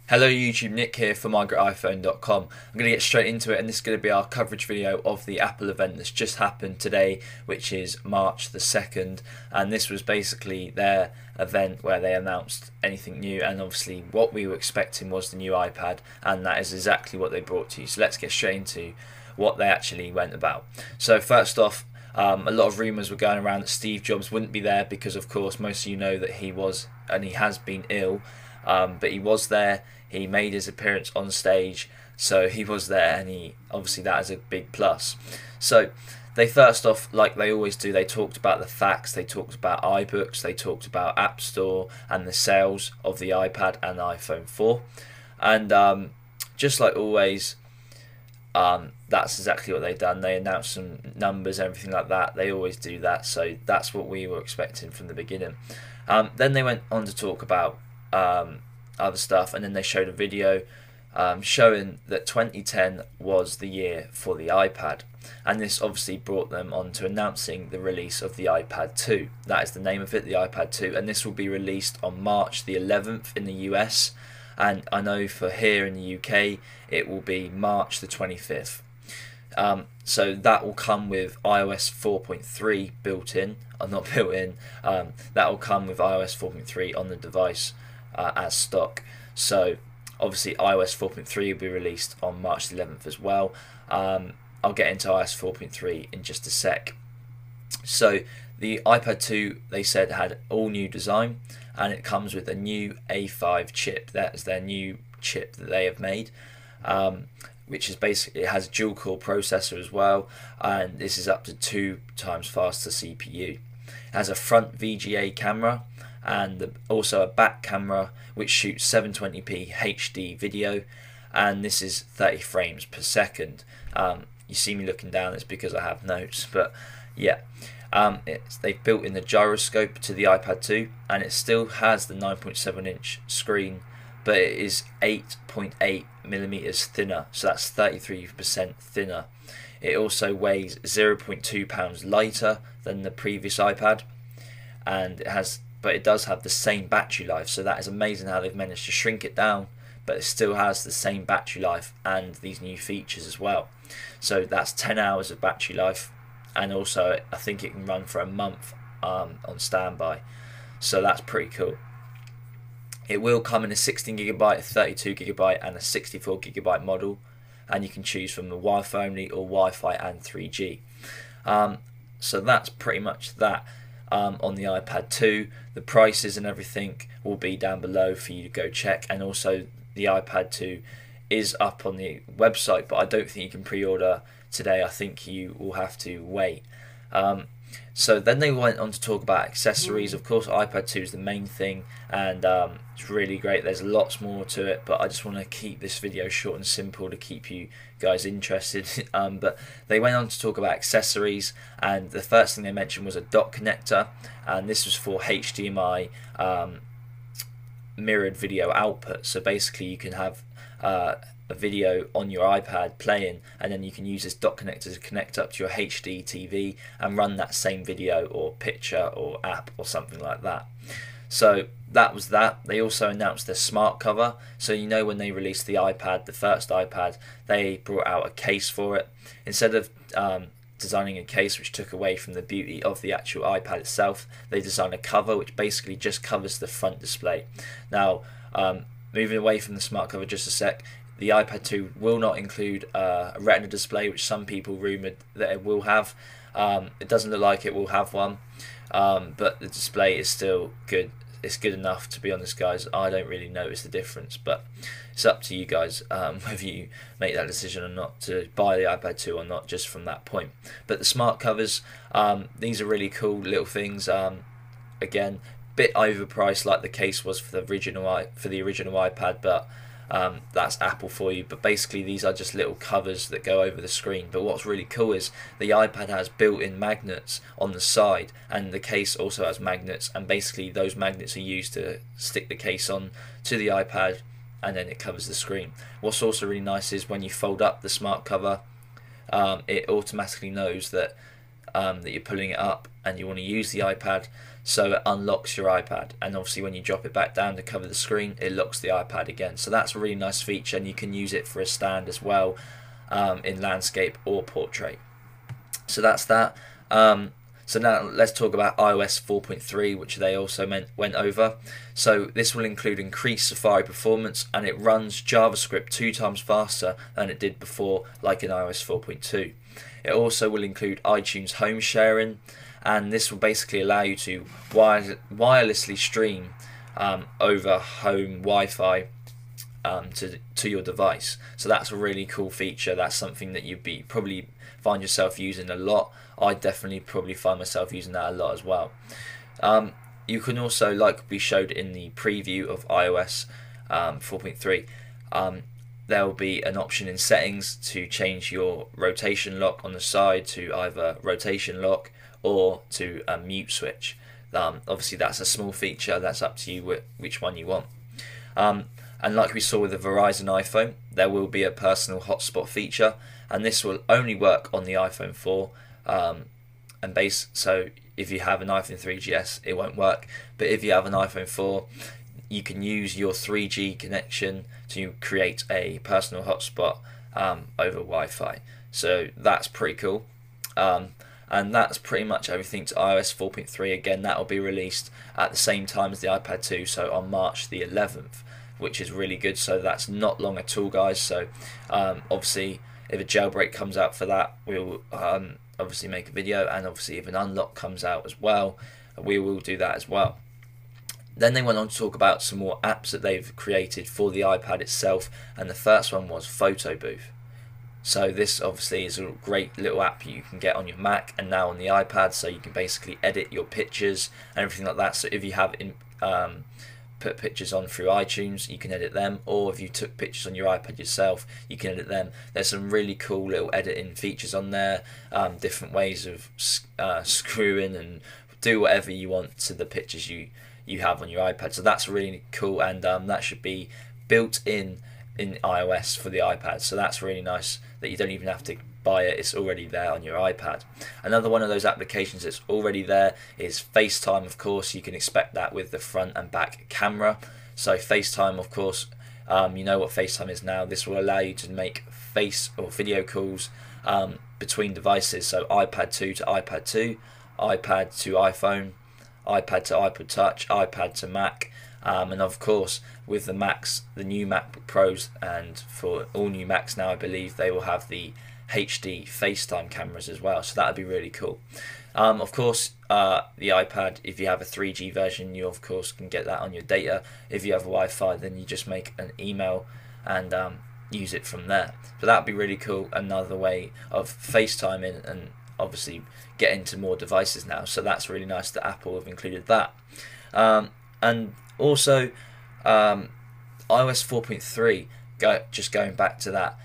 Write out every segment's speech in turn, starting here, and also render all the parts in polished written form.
Hello YouTube, Nick here for MyGreatTech.com. I'm going to get straight into it, and this is going to be our coverage video of the Apple event that's just happened today, which is March the 2nd, and this was basically their event where they announced anything new, and obviously what we were expecting was the new iPad, and that is exactly what they brought to you. So let's get straight into what they actually went about. So first off, a lot of rumours were going around that Steve Jobs wouldn't be there because of course most of you know that he was and he has been ill, but he was there. He made his appearance on stage, so he was there, and he obviously that is a big plus. So they first off, like they always do, they talked about the facts, they talked about iBooks, they talked about App Store and the sales of the iPad and the iPhone 4, and just like always, that's exactly what they've done. They announced some numbers, everything like that. They always do that, so that's what we were expecting from the beginning. Then they went on to talk about other stuff, and then they showed a video showing that 2010 was the year for the iPad, and this obviously brought them on to announcing the release of the iPad 2. That is the name of it, the iPad 2, and this will be released on March the 11th in the US, and I know for here in the UK it will be March the 25th. So that will come with iOS 4.3 built in, or not built in, that will come with iOS 4.3 on the device as stock. So obviously iOS 4.3 will be released on March 11th as well. I'll get into iOS 4.3 in just a sec. So the iPad 2, they said, had all new design, and it comes with a new A5 chip. That is their new chip that they have made, which is basically, it has a dual core processor as well, and this is up to 2 times faster CPU. It has a front VGA camera and also a back camera which shoots 720p HD video, and this is 30 frames per second. You see me looking down, it's because I have notes, but yeah. They've built in the gyroscope to the iPad 2, and it still has the 9.7-inch screen, but it is 8.8 millimeters thinner, so that's 33% thinner. It also weighs 0.2 pounds lighter than the previous iPad, and it does have the same battery life, so that is amazing how they've managed to shrink it down, but it still has the same battery life and these new features as well. So that's 10 hours of battery life, and also I think it can run for a month on standby, so that's pretty cool. It will come in a 16GB, a 32GB and a 64GB model, and you can choose from the Wi-Fi only or Wi-Fi and 3G. So that's pretty much that on the iPad 2. The prices and everything will be down below for you to go check, and also the iPad 2 is up on the website, but I don't think you can pre-order today. I think you will have to wait. So then they went on to talk about accessories. Of course, iPad 2 is the main thing, and it's really great. There's lots more to it, but I just want to keep this video short and simple to keep you guys interested. But they went on to talk about accessories, and the first thing they mentioned was a dock connector, and this was for HDMI mirrored video output. So basically you can have a video on your iPad playing, and then you can use this dock connector to connect up to your HD TV and run that same video or picture or app or something like that. So that was that. They also announced their smart cover. So you know, when they released the iPad, the first iPad, they brought out a case for it. Instead of designing a case which took away from the beauty of the actual iPad itself, they designed a cover which basically just covers the front display. Now, moving away from the smart cover just a sec, the iPad 2 will not include a Retina display, which some people rumoured that it will have. It doesn't look like it will have one, but the display is still good. It's good enough, to be honest, guys. I don't really notice the difference, but it's up to you guys whether you make that decision or not to buy the iPad 2 or not, just from that point. But the smart covers, these are really cool little things. Again, bit overpriced like the case was for the original iPad, but that's Apple for you. But basically these are just little covers that go over the screen. But what's really cool is the iPad has built-in magnets on the side, and the case also has magnets, and basically those magnets are used to stick the case on to the iPad, and then it covers the screen. What's also really nice is when you fold up the smart cover, it automatically knows that that you're pulling it up and you want to use the iPad, so it unlocks your iPad, and obviously when you drop it back down to cover the screen, it locks the iPad again. So that's a really nice feature, and you can use it for a stand as well, in landscape or portrait. So that's that. So now let's talk about iOS 4.3, which they also went over. So this will include increased Safari performance, and it runs JavaScript 2 times faster than it did before, like in iOS 4.2. It also will include iTunes home sharing, and this will basically allow you to wirelessly stream over home Wi-Fi to your device. So that's a really cool feature. That's something that you'd probably find yourself using a lot. I definitely probably find myself using that a lot as well. You can also, like we showed in the preview of iOS 4.3, there will be an option in settings to change your rotation lock on the side to either rotation lock or to a mute switch. Obviously that's a small feature, that's up to you which one you want. And like we saw with the Verizon iPhone, there will be a personal hotspot feature, and this will only work on the iPhone 4. So if you have an iPhone 3GS, it won't work. But if you have an iPhone 4, you can use your 3G connection to create a personal hotspot over Wi-Fi. So that's pretty cool. And that's pretty much everything to iOS 4.3. Again, that will be released at the same time as the iPad 2, so on March the 11th, which is really good. So that's not long at all, guys. So obviously, if a jailbreak comes out for that, we'll obviously make a video, and obviously if an unlock comes out as well, we will do that as well. Then they went on to talk about some more apps that they've created for the iPad itself, and the first one was Photo Booth. So this obviously is a great little app you can get on your Mac and now on the iPad, so you can basically edit your pictures and everything like that. So if you have put pictures on through iTunes, you can edit them, or if you took pictures on your iPad yourself, you can edit them. There's some really cool little editing features on there, different ways of screwing and do whatever you want to the pictures you have on your iPad. So that's really cool, and that should be built in iOS for the iPad. So that's really nice that you don't even have to buy it, it's already there on your iPad. Another one of those applications that's already there is FaceTime. Of course, you can expect that with the front and back camera. So FaceTime, of course, you know what FaceTime is now. This will allow you to make face or video calls between devices. So iPad 2 to iPad 2, iPad to iPhone, iPad to iPod Touch, iPad to Mac. And of course, with the Macs, the new MacBook Pros, and for all new Macs now, I believe they will have the HD FaceTime cameras as well. So that would be really cool. Of course, the iPad, if you have a 3G version, you of course can get that on your data. If you have Wi-Fi, then you just make an email and use it from there. So that would be really cool. Another way of FaceTiming and obviously getting to more devices now. So that's really nice that Apple have included that. And also, iOS 4.3, just going back to that,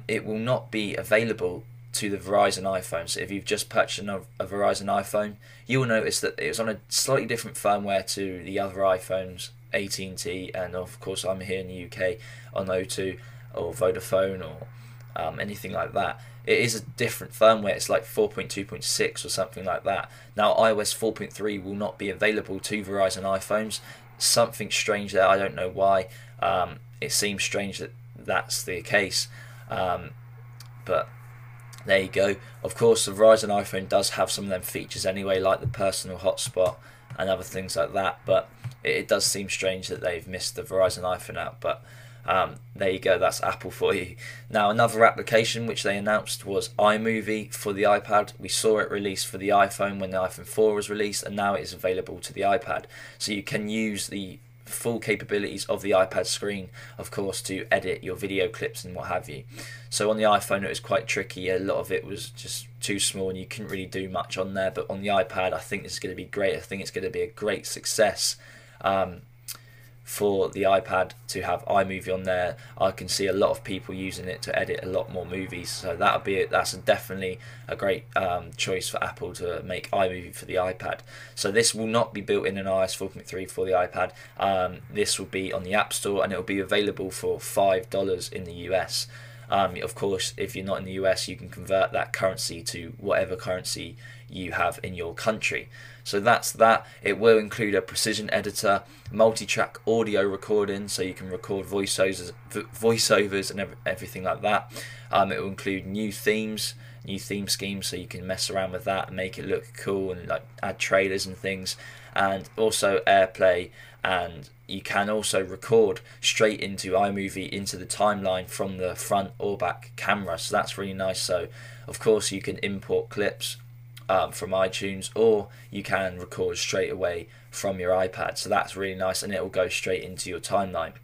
it will not be available to the Verizon iPhone. So if you've just purchased a Verizon iPhone, you will notice that it was on a slightly different firmware to the other iPhones, AT&T, and of course I'm here in the UK on O2 or Vodafone or anything like that. It is a different firmware. It's like 4.2.6 or something like that. Now iOS 4.3 will not be available to Verizon iPhones. Something strange there, I don't know why. It seems strange that that's the case, but there you go. Of course, the Verizon iPhone does have some of them features anyway, like the personal hotspot and other things like that, but it does seem strange that they've missed the Verizon iPhone out. But there you go, that's Apple for you. Now another application which they announced was iMovie for the iPad. We saw it released for the iPhone when the iPhone 4 was released, and now it is available to the iPad. So you can use the full capabilities of the iPad screen, of course, to edit your video clips and what have you. So on the iPhone it was quite tricky. A lot of it was just too small and you couldn't really do much on there, but on the iPad I think this is going to be great. I think it's going to be a great success for the iPad to have iMovie on there. I can see a lot of people using it to edit a lot more movies, so that's definitely a great choice for Apple to make iMovie for the iPad. So this will not be built in an iOS 4.3 for the iPad. This will be on the App Store and it will be available for $5 in the US. Of course, if you're not in the US, you can convert that currency to whatever currency you have in your country. So that's that. It will include a precision editor, multi-track audio recording, so you can record voiceovers and everything like that. It will include new theme schemes, so you can mess around with that and make it look cool and like add trailers and things, and also AirPlay, and you can also record straight into iMovie into the timeline from the front or back camera, so that's really nice. So of course you can import clips from iTunes, or you can record straight away from your iPad, so that's really nice, and it will go straight into your timeline.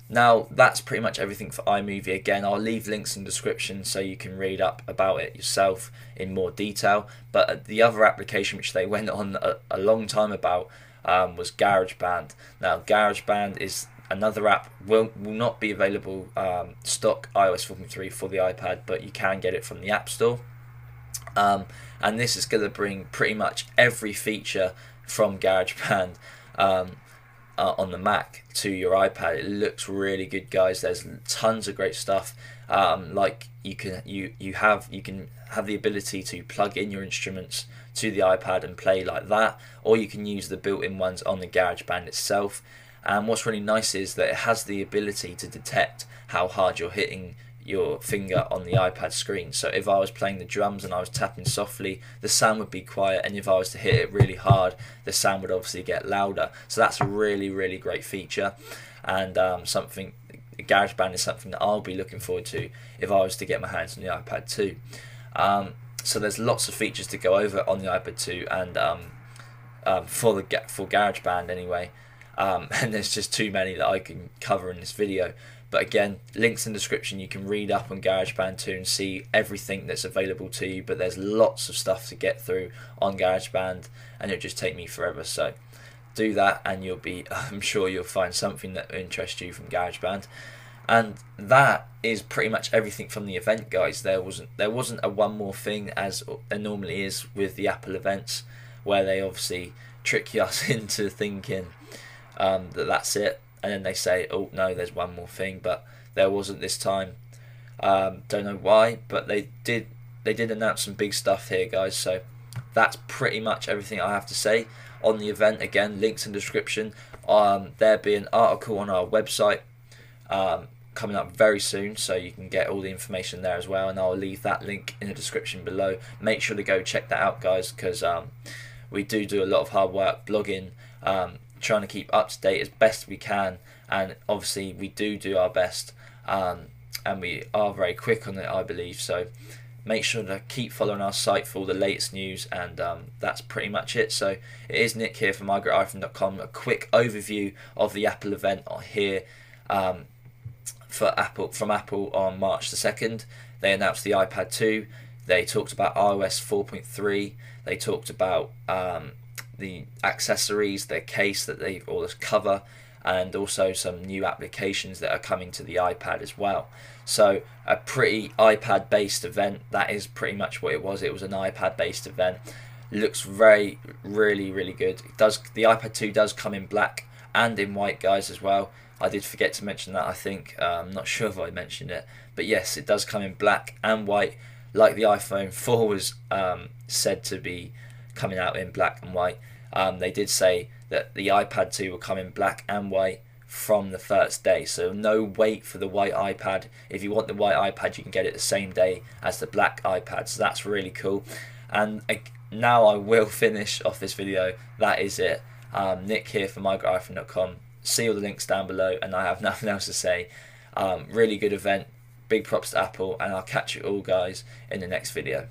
Now that's pretty much everything for iMovie. Again, I'll leave links in the description so you can read up about it yourself in more detail. But the other application which they went on a long time about was GarageBand. Now GarageBand is another app, will not be available stock iOS 4.3 for the iPad, but you can get it from the App Store. And this is going to bring pretty much every feature from GarageBand on the Mac to your iPad. It looks really good, guys. There's tons of great stuff. Like you can have the ability to plug in your instruments to the iPad and play like that, or you can use the built-in ones on the GarageBand itself. And what's really nice is that it has the ability to detect how hard you're hitting your finger on the iPad screen. So if I was playing the drums and I was tapping softly, the sound would be quiet, and if I was to hit it really hard, the sound would obviously get louder. So that's a really great feature, and something GarageBand is something that I'll be looking forward to if I was to get my hands on the iPad 2. So there's lots of features to go over on the iPad 2, and for GarageBand anyway, and there's just too many that I can cover in this video. But again, links in the description. You can read up on GarageBand 2 and see everything that's available to you, but there's lots of stuff to get through on GarageBand, and it'll just take me forever. So do that, and I'm sure you'll find something that will interest you from GarageBand. And that is pretty much everything from the event, guys. There wasn't a one more thing, as there normally is with the Apple events, where they obviously trick us into thinking that's it, and then they say, oh no, there's one more thing, but there wasn't this time. Don't know why, but they did announce some big stuff here, guys. So that's pretty much everything I have to say on the event. Again, links in the description. There'll be an article on our website coming up very soon, so you can get all the information there as well, and I'll leave that link in the description below. Make sure to go check that out, guys, because we do a lot of hard work blogging, trying to keep up to date as best we can, and obviously we do our best, and we are very quick on it, I believe. So make sure to keep following our site for all the latest news, and that's pretty much it. So it is Nick here from MyGreatTech.com. A quick overview of the Apple event here from Apple on March the 2nd. They announced the iPad 2. They talked about iOS 4.3. They talked about the accessories, their case that or the cover, and also some new applications that are coming to the iPad as well. So a pretty iPad based event. That is pretty much what it was. It was an iPad based event. Looks really good. The iPad 2 does come in black and in white, guys, as well. I did forget to mention that, I think. I'm not sure if I mentioned it, but yes, it does come in black and white, like the iPhone 4 was said to be coming out in black and white. They did say that the iPad 2 will come in black and white from the first day, so no wait for the white iPad. If you want the white iPad, you can get it the same day as the black iPad, so that's really cool. And now I will finish off this video. That is it. Nick here from MyGreatTech.com. See all the links down below, and I have nothing else to say. Really good event. Big props to Apple, and I'll catch you all, guys, in the next video.